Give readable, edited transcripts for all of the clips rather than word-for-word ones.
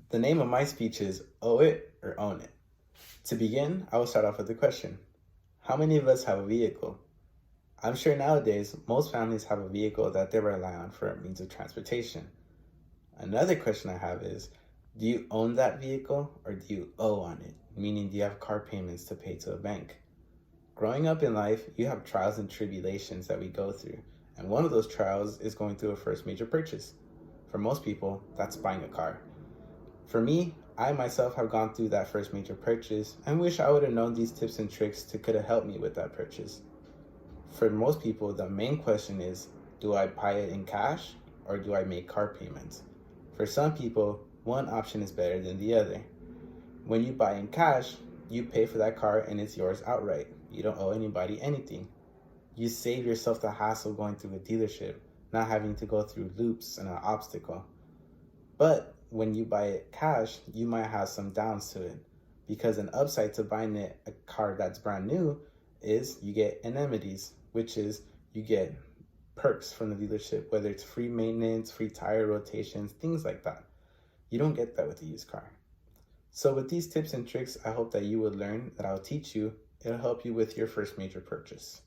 The name of my speech is Owe It or Own It. To begin, I will start off with a question. How many of us have a vehicle? I'm sure nowadays most families have a vehicle that they rely on for a means of transportation. Another question I have is, do you own that vehicle or do you owe on it? Meaning, do you have car payments to pay to a bank? Growing up in life, you have trials and tribulations that we go through, and one of those trials is going through a first major purchase. For most people, that's buying a car. For me, I myself have gone through that first major purchase and wish I would have known these tips and tricks to could have helped me with that purchase. For most people, the main question is, do I buy it in cash or do I make car payments? For some people, one option is better than the other. When you buy in cash, you pay for that car and it's yours outright. You don't owe anybody anything. You save yourself the hassle going through a dealership, not having to go through loops and an obstacle. But when you buy it cash, you might have some downs to it, because an upside to buying it a car that's brand new is you get amenities, which is you get perks from the dealership, whether it's free maintenance, free tire rotations, things like that. You don't get that with a used car. So with these tips and tricks, I hope that you would learn, that I'll teach you. It'll help you with your first major purchase.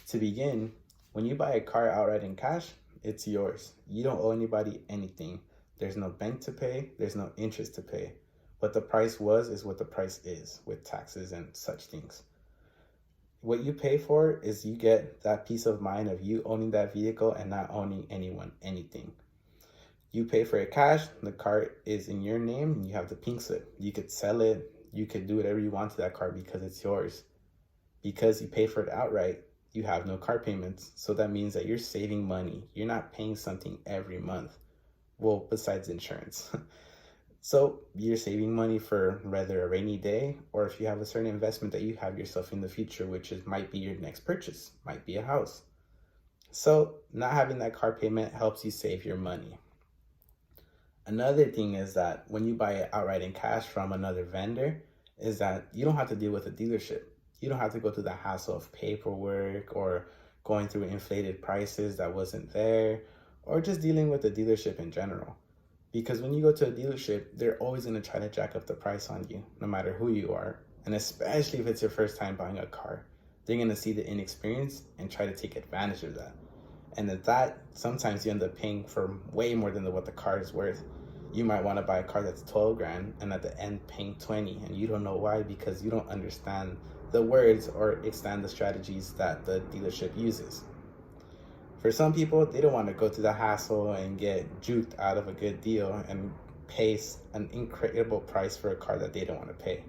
To begin, when you buy a car outright in cash, it's yours. You don't owe anybody anything. There's no bank to pay, there's no interest to pay. What the price was is what the price is, with taxes and such things. What you pay for is you get that peace of mind of you owning that vehicle and not owning anyone anything. You pay for it cash, the car is in your name, and you have the pink slip. You could sell it, you could do whatever you want to that car because it's yours. Because you pay for it outright, you have no car payments. So that means that you're saving money. You're not paying something every month. Well, besides insurance. So you're saving money for rather a rainy day, or if you have a certain investment that you have yourself in the future, which is might be your next purchase, might be a house. So not having that car payment helps you save your money. Another thing is that when you buy it outright in cash from another vendor, is that you don't have to deal with a dealership. You don't have to go through the hassle of paperwork or going through inflated prices that wasn't there, or just dealing with the dealership in general. Because when you go to a dealership, they're always going to try to jack up the price on you, no matter who you are. And especially if it's your first time buying a car, they're going to see the inexperience and try to take advantage of that. And at that, sometimes you end up paying for way more than what the car is worth. You might want to buy a car that's 12 grand and at the end paying 20, and you don't know why, because you don't understand the words or extend the strategies that the dealership uses. For some people, they don't want to go through the hassle and get juked out of a good deal and pay an incredible price for a car that they don't want to pay.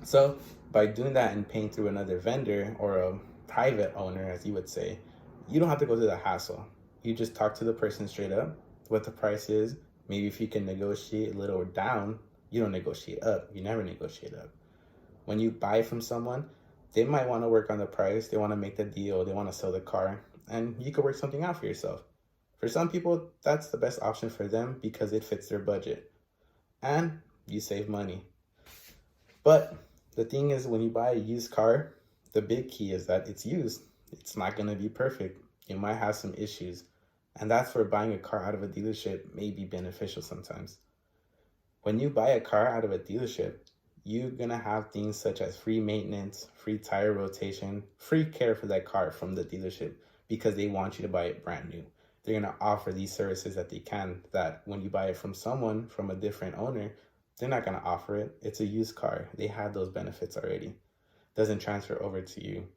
So by doing that and paying through another vendor or a private owner, as you would say, you don't have to go through the hassle. You just talk to the person straight up, what the price is. Maybe if you can negotiate a little down, you don't negotiate up. You never negotiate up. When you buy from someone, they might want to work on the price. They want to make the deal. They want to sell the car. And you could work something out for yourself. For some people, that's the best option for them because it fits their budget. And you save money. But the thing is, when you buy a used car, the big key is that it's used. It's not going to be perfect. You might have some issues. And that's where buying a car out of a dealership may be beneficial sometimes. When you buy a car out of a dealership, you're going to have things such as free maintenance, free tire rotation, free care for that car from the dealership because they want you to buy it brand new. They're going to offer these services that they can, that when you buy it from someone, from a different owner, they're not going to offer it. It's a used car. They had those benefits already. Doesn't transfer over to you.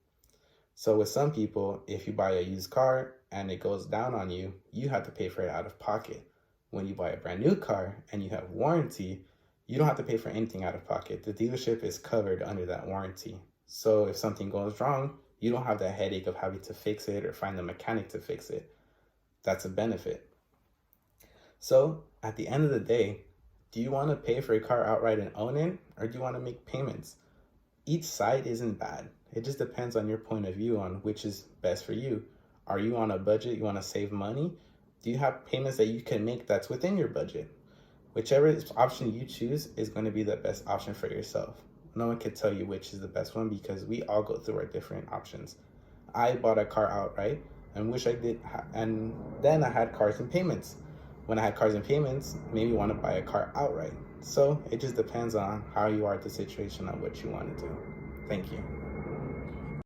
So with some people, if you buy a used car and it goes down on you, you have to pay for it out of pocket. When you buy a brand new car and you have warranty, you don't have to pay for anything out of pocket. The dealership is covered under that warranty. So if something goes wrong, you don't have that headache of having to fix it or find a mechanic to fix it. That's a benefit. So at the end of the day, do you want to pay for a car outright and own it, or do you want to make payments? Each side isn't bad. It just depends on your point of view on which is best for you. Are you on a budget? You want to save money? Do you have payments that you can make that's within your budget? Whichever option you choose is going to be the best option for yourself. No one can tell you which is the best one because we all go through our different options. I bought a car outright and wish I did, and then I had cars and payments. when I had cars and payments, maybe want to buy a car outright. So it just depends on how you are at the situation of what you want to do. Thank you.